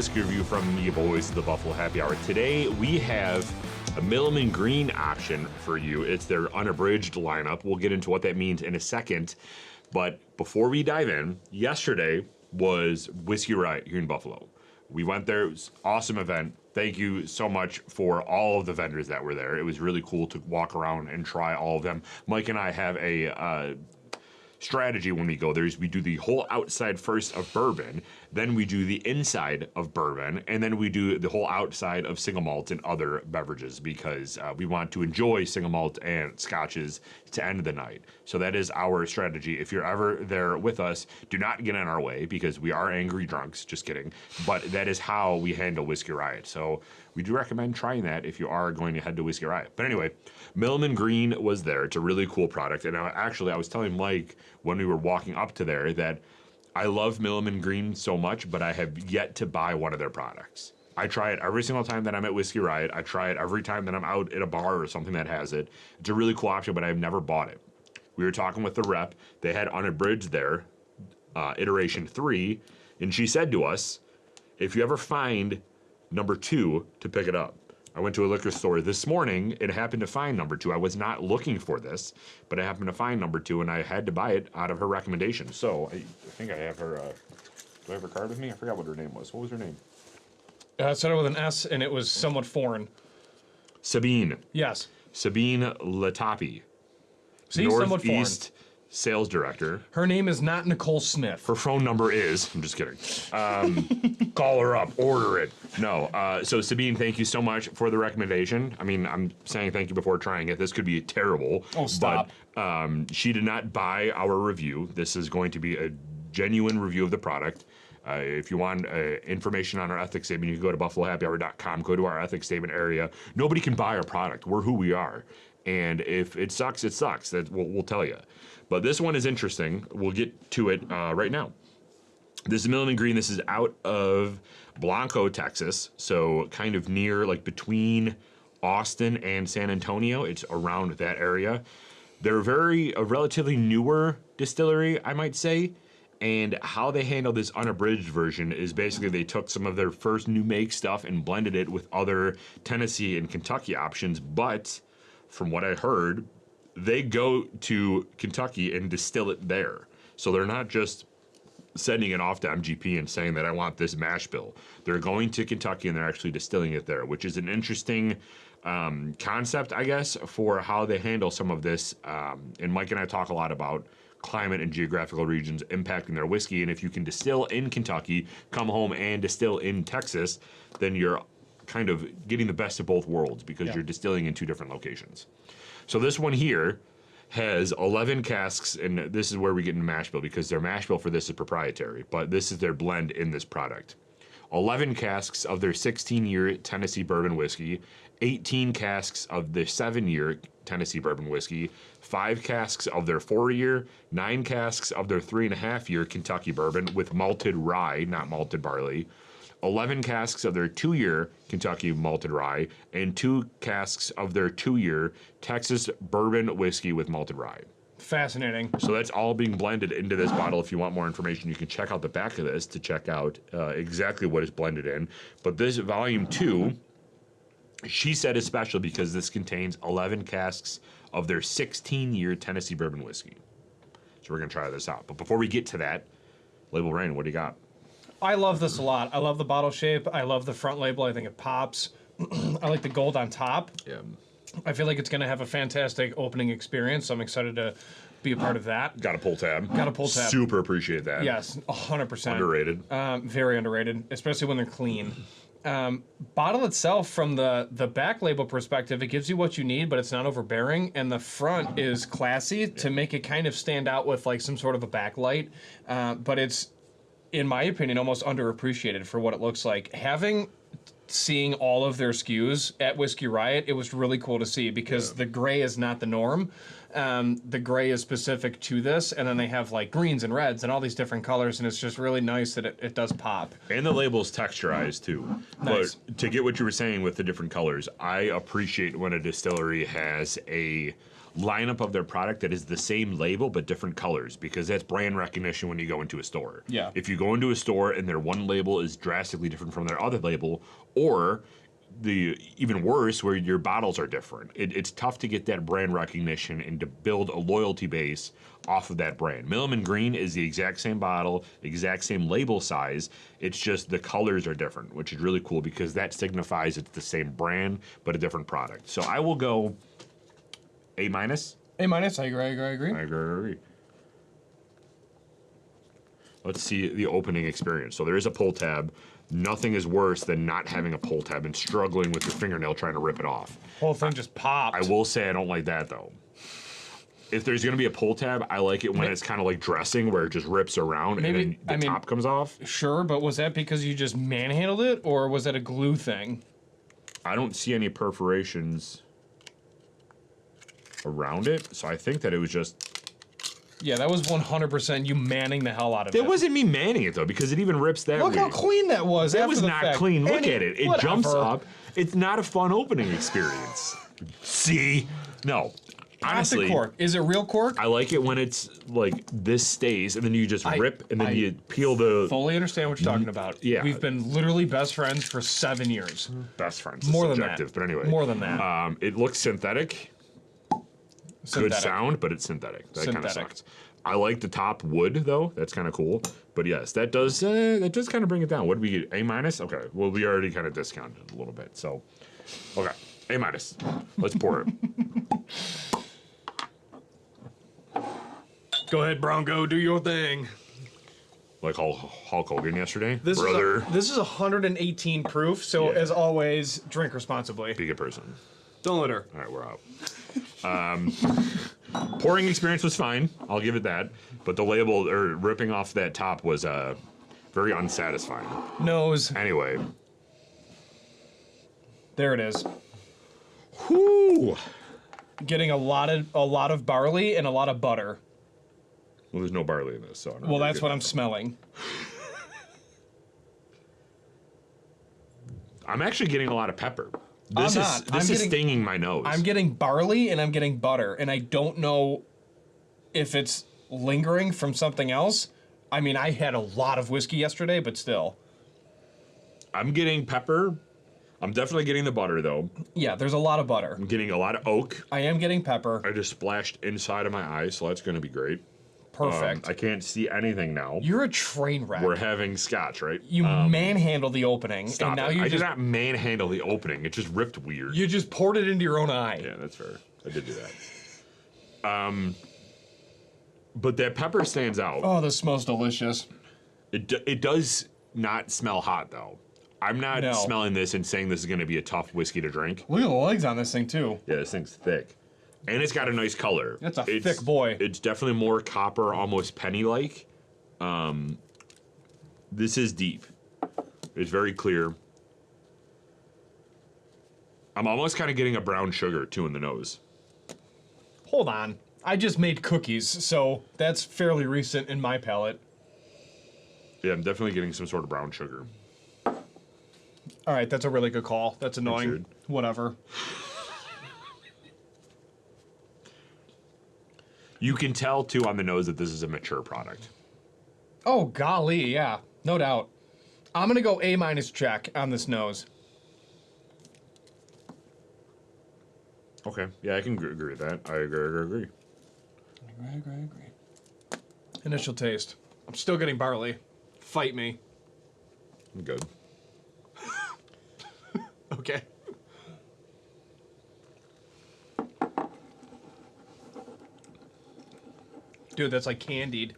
whiskey review from the boys of the Buffalo Happy Hour. Today we have a Milam and Greene option for you. It's their unabridged lineup. We'll get into what that means in a second. But before we dive in, yesterday was Whiskey Riot here in Buffalo. We went there. It was an awesome event. Thank you so much for all of the vendors that were there. It was really cool to walk around and try all of them. Mike and I have a strategy when we go there is we do the whole outside first of bourbon, then we do the inside of bourbon, and then we do the whole outside of single malt and other beverages because we want to enjoy single malt and scotches to end the night. So that is our strategy. If you're ever there with us, do not get in our way because we are angry drunks, just kidding. But that is how we handle Whiskey Riot. So we do recommend trying that if you are going to head to Whiskey Riot. But anyway, Milam and Greene was there. It's a really cool product. And I was telling Mike when we were walking up to there that I love Milam and Greene so much, but I have yet to buy one of their products. I try it every single time that I'm at Whiskey Riot. I try it every time that I'm out at a bar or something that has it. It's a really cool option, but I've never bought it. We were talking with the rep. They had unabridged there, iteration 3, and she said to us, if you ever find number 2, to pick it up. I went to a liquor store this morning and happened to find number 2. I was not looking for this, but I happened to find number 2, and I had to buy it out of her recommendation. So I think I have her. Do I have her card with me? I forgot what her name was. What was her name? It started with an S, and it was somewhat foreign. Sabine. Yes. Sabine Latapi. See, somewhat foreign. Northeast Sales Director. Her name is not Nicole Smith. Her phone number is, I'm just kidding. Call her up, order it. No, so Sabine, thank you so much for the recommendation. I mean, I'm saying thank you before trying it. This could be terrible. Oh, stop. But she did not buy our review. This is going to be a genuine review of the product. If you want information on our ethics statement, you can go to buffalohappyhour.com, go to our ethics statement area. Nobody can buy our product. We're who we are. And if it sucks, it sucks. That we'll tell you. But this one is interesting. We'll get to it right now. This is Milam and Greene. This is out of Blanco, Texas. So kind of near, like between Austin and San Antonio. It's around that area. They're a relatively newer distillery, I might say. And how they handle this unabridged version is basically they took some of their first new make stuff and blended it with other Tennessee and Kentucky options. But from what I heard, they go to Kentucky and distill it there. So they're not just sending it off to MGP and saying that I want this mash bill. They're going to Kentucky and they're actually distilling it there, which is an interesting concept, I guess, for how they handle some of this. And Mike and I talk a lot about climate and geographical regions impacting their whiskey. And if you can distill in Kentucky, come home and distill in Texas, then you're kind of getting the best of both worlds because you're distilling in 2 different locations. So this one here has 11 casks, and this is where we get into mash bill because their mash bill for this is proprietary, but this is their blend in this product. 11 casks of their 16-year Tennessee bourbon whiskey, 18 casks of their 7-year Tennessee bourbon whiskey, 5 casks of their 4-year, 9 casks of their 3.5-year Kentucky bourbon with malted rye, not malted barley, 11 casks of their 2-year Kentucky malted rye, and 2 casks of their 2-year Texas bourbon whiskey with malted rye. Fascinating. So that's all being blended into this bottle. If you want more information, you can check out the back of this to check out exactly what is blended in. But this volume 2, she said is special because this contains 11 casks of their 16-year Tennessee bourbon whiskey. So we're going to try this out. But before we get to that, Label Rain, what do you got? I love this a lot. I love the bottle shape. I love the front label. I think it pops. I like the gold on top. Yeah. I feel like it's going to have a fantastic opening experience. So I'm excited to be a part of that. Got a pull tab. Got a pull tab. Super appreciate that. Yes, 100%. Underrated. Very underrated, especially when they're clean. Bottle itself, from the back label perspective, it gives you what you need, but it's not overbearing. And the front is classy to make it kind of stand out with like some sort of a backlight. But it's, in my opinion, almost underappreciated for what it looks like. Seeing all of their SKUs at Whiskey Riot, it was really cool to see because the gray is not the norm. The gray is specific to this, and then they have like greens and reds and all these different colors, and it's just really nice that it does pop. And the label's texturized too. Nice. But to get what you were saying with the different colors, I appreciate when a distillery has a lineup of their product that is the same label but different colors, because that's brand recognition when you go into a store. Yeah. If you go into a store and their one label is drastically different from their other label, or the even worse, where your bottles are different. It's tough to get that brand recognition and to build a loyalty base off of that brand. Milam and Greene is the exact same bottle, exact same label size. It's just the colors are different, which is really cool because that signifies it's the same brand but a different product. So I will go A-. A minus. I agree. I agree. Let's see the opening experience. So there is a pull tab. Nothing is worse than not having a pull tab and struggling with your fingernail trying to rip it off. Whole thing just popped. I will say I don't like that though. If there's gonna be a pull tab, I like it when it's kind of like dressing, where it just rips around and then the top comes off. Sure, but was that because you just manhandled it, or was that a glue thing? I don't see any perforations around it, so I think that it was just. Yeah, that was 100% you manning the hell out of it. It wasn't me manning it though, because it even rips that way. Look how clean that was. That was after the not fact. clean. Look And at it. It whatever. jumps up. It's not a fun opening experience. See? No. Honestly, Plastic cork. Is it real cork? I like it when it's like this stays, and then you just rip, and then you peel the. Fully understand what you're talking about. Yeah. We've been literally best friends for 7 years. Best friends. More It's than subjective, that. but anyway. More than that. It looks synthetic. Good sound, but it's synthetic. That kind of sucks. I like the top wood though. That's kind of cool. But yes, that does kind of bring it down. What did we get? A minus? Okay. Well, we already kind of discounted a little bit. So, okay, A minus. Let's pour it. Go ahead, Bronco. Do your thing. Like Hulk Hogan yesterday, This brother. This is 118 proof. So as always, drink responsibly. Be a good person. Don't litter. All right, we're out. Pouring experience was fine. I'll give it that. But the label or ripping off that top was very unsatisfying. Nose. Anyway. There it is. Whoo! Getting a lot of barley and a lot of butter. Well, there's no barley in this, so. Well, that's what I'm smelling. I'm actually getting a lot of pepper. This is stinging my nose. I'm getting barley and I'm getting butter, and I don't know if it's lingering from something else. I mean, I had a lot of whiskey yesterday, but still. I'm getting pepper. I'm definitely getting the butter, though. Yeah, there's a lot of butter. I'm getting a lot of oak. I am getting pepper. I just splashed inside of my eye, so that's going to be great. Perfect. I can't see anything now. You're a train wreck. We're having scotch, right? You manhandle the opening, Stop and now it. you I just did not manhandle the opening. It just ripped weird. you just poured it into your own eye. Yeah, that's fair. I did do that. But that pepper stands out. Oh, this smells delicious. It does not smell hot, though. I'm not No. smelling this and saying this is going to be a tough whiskey to drink. Look at the legs on this thing too. Yeah, this thing's thick. And it's got a nice color. That's a thick boy. It's definitely more copper, almost penny-like. This is deep. It's very clear. I'm almost kind of getting a brown sugar, too, in the nose. Hold on. I just made cookies, so that's fairly recent in my palate. Yeah, I'm definitely getting some sort of brown sugar. All right, that's a really good call. That's annoying. dude. Whatever. You can tell, too, on the nose that this is a mature product. Oh, golly, yeah. No doubt. I'm going to go A- check on this nose. Okay. Yeah, I can agree with that. I agree. Agree. Initial taste. I'm still getting barley. Fight me. I'm good. Okay. Dude, that's like candied.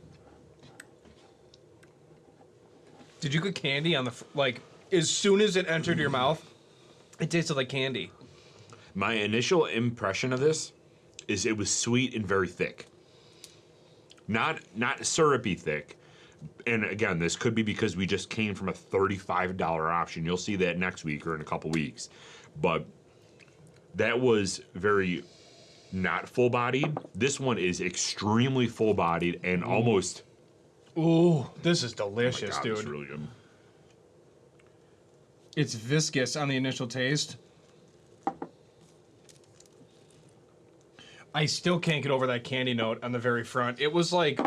Did you get candy on the, like, as soon as it entered your mouth, it tasted like candy. My initial impression of this is it was sweet and very thick. Not syrupy thick. And again, this could be because we just came from a $35 option. You'll see that next week or in a couple weeks. But that was very not full-bodied. This one is extremely full-bodied and almost... Ooh, this is delicious, oh my God, dude. This is really good. It's viscous on the initial taste. I still can't get over that candy note on the very front. It was like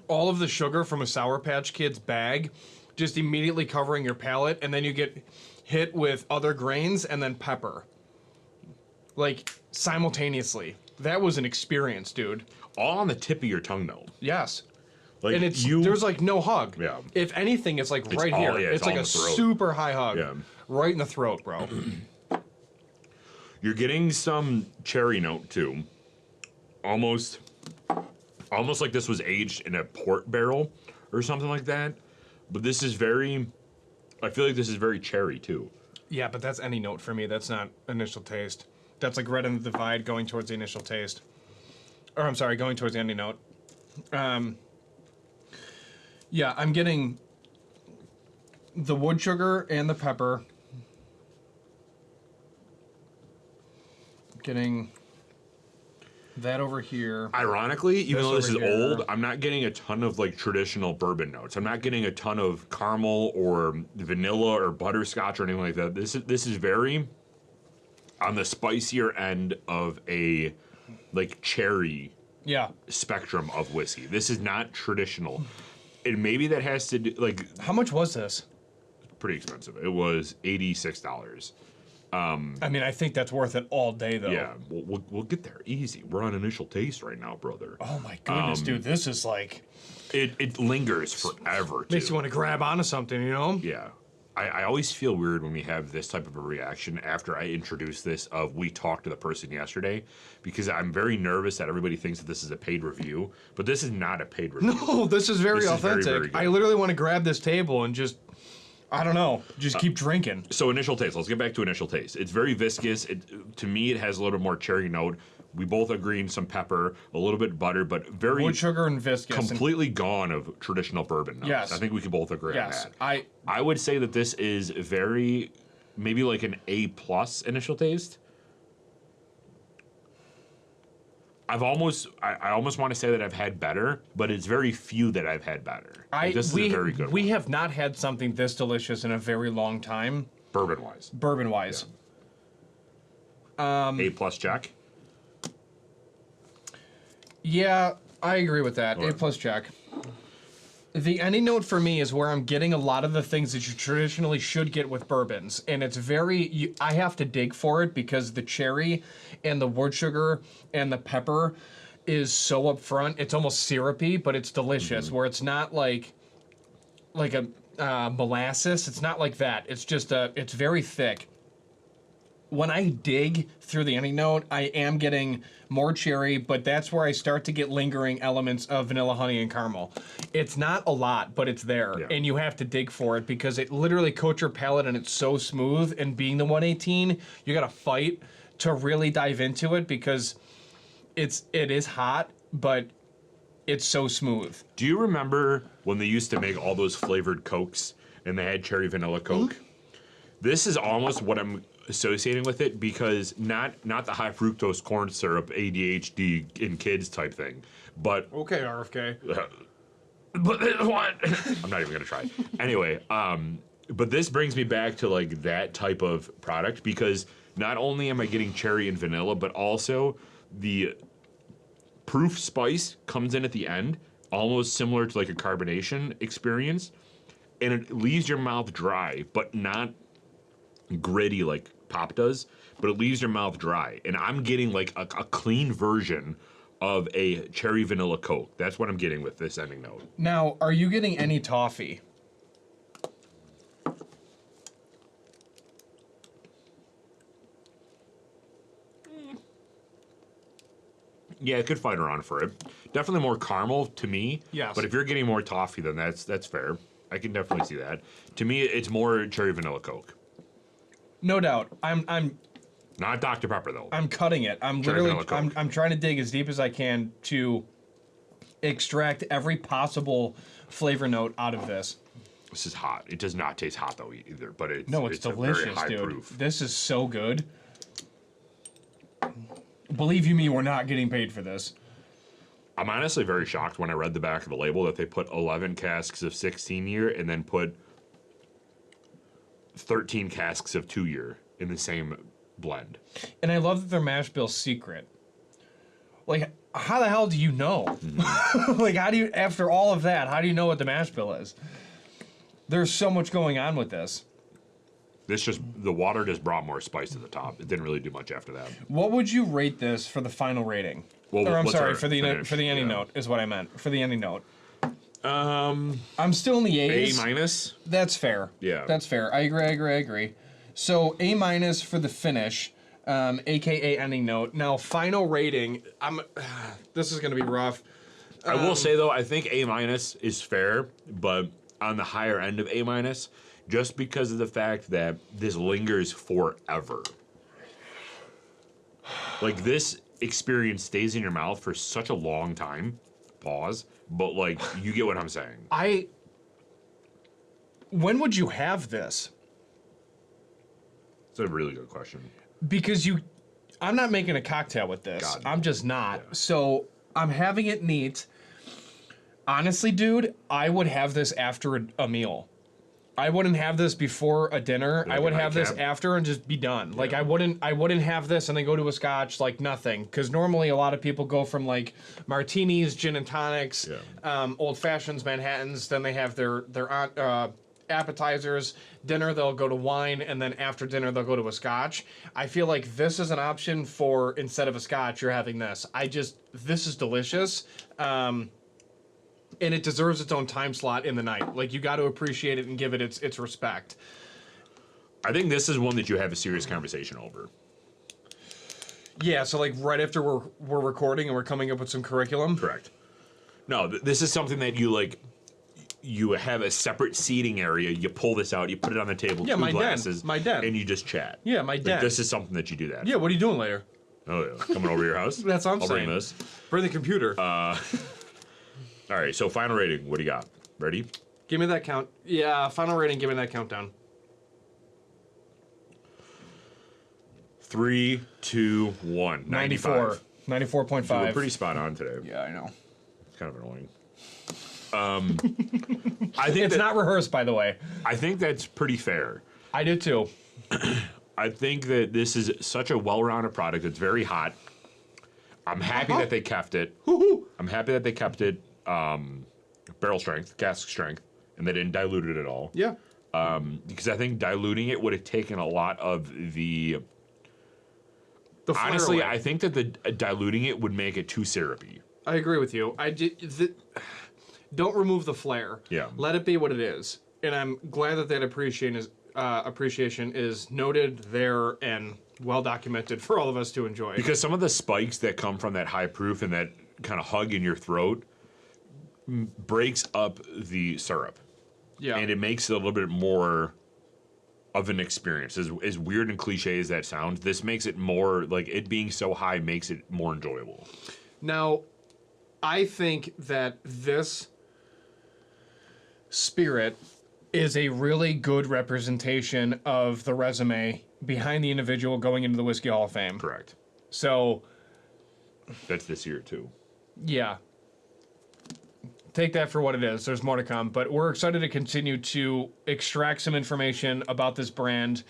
all of the sugar from a Sour Patch Kids bag just immediately covering your palate, and then you get hit with other grains and then pepper. Like, simultaneously. That was an experience, dude. All on the tip of your tongue, though. Yes. Like And there's like no hug. Yeah. If anything, it's like right here. Yeah, it's like all a in the throat. super high hug. Yeah. Right in the throat, bro. You're getting some cherry note too. Almost like this was aged in a port barrel or something like that. But this is I feel like this is very cherry too. Yeah, but that's any note for me. That's not initial taste. That's like right in the divide going towards the initial taste. Or I'm sorry, going towards the any note. Yeah, I'm getting the wood sugar and the pepper. Getting that over here. Ironically, even though this is over here. old, I'm not getting a ton of like traditional bourbon notes. I'm not getting a ton of caramel or vanilla or butterscotch or anything like that. This is very on the spicier end of a like cherry Yeah. spectrum of whiskey. This is not traditional. And maybe that has to do like How much was this? pretty expensive. It was $86. I mean, I think that's worth it all day, though. Yeah, we'll get there easy. We're on initial taste right now, brother. Oh my goodness, dude, this is like It lingers forever. makes too. you want to grab onto something, you know? Yeah. I always feel weird when we have this type of a reaction after I introduce this of we talked to the person yesterday, because I'm very nervous that everybody thinks that this is a paid review, but this is not a paid review. No, this is very This is very, authentic. very good. I literally want to grab this table and just, I don't know, just keep drinking. So initial taste, let's get back to initial taste. It's very viscous. To me, it has a little bit more cherry note. We both agree on some pepper, a little bit butter, but very Wood sugar and viscous. completely gone of traditional bourbon notes. Yes. I think we can both agree Yes, on that. I would say that this is very, maybe like an A+ initial taste. I almost want to say that I've had better, but it's very few that I've had better. Like, this is a very good we one, have not had something this delicious in a very long time, bourbon-wise. bourbon-wise. A+ check. Yeah, I agree with that. Okay. A+ check. The ending note for me is where I'm getting a lot of the things that you traditionally should get with bourbons, and it's very. I have to dig for it because the cherry, and the wood sugar and the pepper, is so upfront. It's almost syrupy, but it's delicious. Where it's not like a molasses. It's not like that. It's just it's very thick. When I dig through the ending note, I am getting more cherry, but that's where I start to get lingering elements of vanilla, honey, and caramel. It's not a lot, but it's there, Yeah. and you have to dig for it because it literally coats your palate, and it's so smooth. And being the 118, you got to fight to really dive into it because it is hot, but it's so smooth. Do you remember when they used to make all those flavored Cokes and they had cherry vanilla Coke? This is almost what I'm associating with it, because not the high fructose corn syrup ADHD in kids type thing, but Okay, RFK. but what? I'm not even gonna try. Anyway, but this brings me back to like that type of product, because not only am I getting cherry and vanilla, but also the proof spice comes in at the end, almost similar to like a carbonation experience, and it leaves your mouth dry, but not gritty like pop does, but it leaves your mouth dry. And I'm getting like a clean version of a cherry vanilla Coke. That's what I'm getting with this ending note. Now, are you getting any toffee? Yeah, it could fight around for it. Definitely more caramel to me. Yes. But if you're getting more toffee, then that's fair. I can definitely see that. To me, it's more cherry vanilla Coke. No doubt. I'm Not Dr. Pepper though. cutting it. I'm Cherry literally vanilla Coke. I'm trying to dig as deep as I can to extract every possible flavor note out of this. This is hot. It does not taste hot though either, but it's No, it's a delicious, very high dude. proof. This is so good. Believe you me, we're not getting paid for this. I'm honestly very shocked when I read the back of the label that they put 11 casks of 16 year and then put 13 casks of 2 year in the same blend. And I love that their mash bill's secret. Like, how the hell do you know? Like, how do you, after all of that, how do you know what the mash bill is? There's so much going on with this. The water just brought more spice to the top. It didn't really do much after that. What would you rate this for the final rating? Well, or I'm what's sorry, our for the ending yeah. note is what I meant. For the ending note. I'm still in the A's. A-. That's fair. Yeah. That's fair. I agree. So A- for the finish, aka ending note. Now final rating. This is gonna be rough. I will say though, I think A- is fair, but on the higher end of A-, just because of the fact that this lingers forever. Like, this experience stays in your mouth for such a long time. Pause. But like, you get what I'm saying. When would you have this? It's a really good question. Because I'm not making a cocktail with this. God. I'm just not. Yeah. So I'm having it neat. Honestly, dude, I would have this after a meal. I wouldn't have this before a dinner. I would have this after and just be done. Like, I wouldn't have this and then go to a scotch, like nothing. Because normally a lot of people go from like martinis, gin and tonics, old fashions, Manhattans. Then they have their appetizers. Dinner, they'll go to wine, and then after dinner, they'll go to a scotch. I feel like this is an option for, instead of a scotch, you're having this. This is delicious. And it deserves its own time slot in the night. Like, you got to appreciate it and give it its respect. I think this is one that you have a serious conversation over. Yeah, so like right after we're recording and we're coming up with some curriculum. Correct. No, this is something that you have a separate seating area. You pull this out, you put it on the table, Yeah, two my den. glasses, My den. and you just chat. Yeah, my den. Like, this is something that you do that. Yeah, what are you doing later? Oh yeah, coming over to your house. That's what I'm I'll saying. bring this. Bring the computer. All right, so final rating. What do you got? Ready? Give me that count. Yeah, final rating. Give me that countdown. 3, 2, 1. 94. 95. 94.5. So we're pretty spot on today. Yeah, I know. It's kind of annoying. I think It's not rehearsed, by the way. I think that's pretty fair. I do too. I think that this is such a well-rounded product. It's very hot. I'm happy that they kept it. I'm happy that they kept it barrel strength, cask strength, and they didn't dilute it at all. Yeah. Because I think diluting it would have taken a lot of the flair honestly, away. I think that the diluting it would make it too syrupy. I agree with you. Don't remove the flair. Yeah. Let it be what it is. And I'm glad that appreciation is noted there and well documented for all of us to enjoy. Because some of the spikes that come from that high proof and that kind of hug in your throat breaks up the syrup. Yeah. And it makes it a little bit more of an experience. As weird and cliche as that sounds, this makes it more, like, it being so high makes it more enjoyable. Now, I think that this spirit is a really good representation of the resume behind the individual going into the Whiskey Hall of Fame. Correct. So, That's this year, too. yeah. Take that for what it is. There's more to come. But we're excited to continue to extract some information about this brand.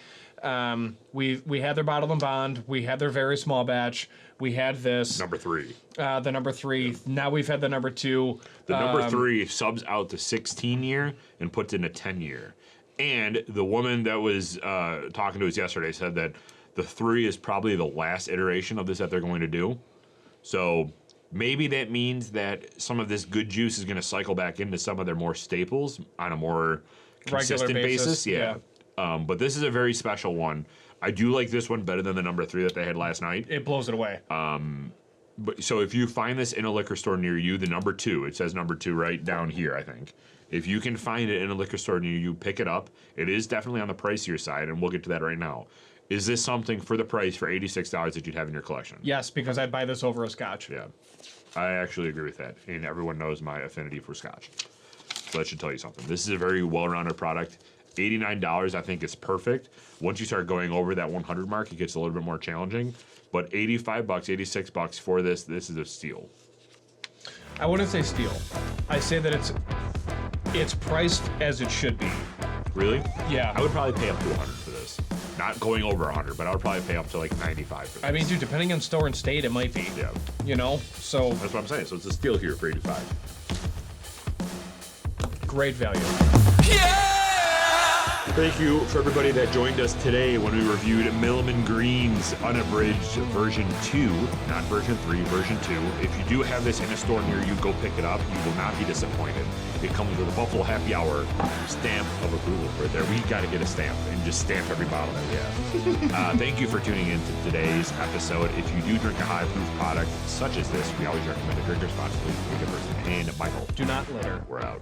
We had their bottle and bond. We had their very small batch. We had this. Number 3. The number 3. Yeah. Now we've had the number 2. The number 3 subs out the 16 year and puts in a 10 year. And the woman that was talking to us yesterday said that the 3 is probably the last iteration of this that they're going to do. So maybe that means that some of this good juice is going to cycle back into some of their more staples on a more consistent basis. Yeah. But this is a very special one. I do like this one better than the number 3 that they had last night. It blows it away. But so if you find this in a liquor store near you, the number 2, it says number 2 right down here, I think. If you can find it in a liquor store near you, pick it up. It is definitely on the pricier side, and we'll get to that right now. Is this something for the price for $86 that you'd have in your collection? Yes, because I'd buy this over a scotch. Yeah, I actually agree with that, and everyone knows my affinity for scotch. So that should tell you something. This is a very well-rounded product. $89, I think, is perfect. Once you start going over that 100 mark, it gets a little bit more challenging. But $85, $86 for this is a steal. I wouldn't say steal. I say that it's priced as it should be. Really? Yeah. I would probably pay up to $100 for this. Not going over 100, but I would probably pay up to like 95 for this. I mean, dude, depending on store and state, it might be. Yeah. You know, so That's what I'm saying. So it's a steal here for 85. great value. Thank you for everybody that joined us today when we reviewed Milam and Greene's Unabridged version 2, not version 3, version 2. If you do have this in a store near you, go pick it up. You will not be disappointed. It comes with a Buffalo Happy Hour stamp of approval right there. We got to get a stamp and just stamp every bottle that we have. Thank you for tuning in to today's episode. If you do drink a high-proof product such as this, we always recommend to drink responsibly. Drink it first. And Michael. Do not litter. We're out.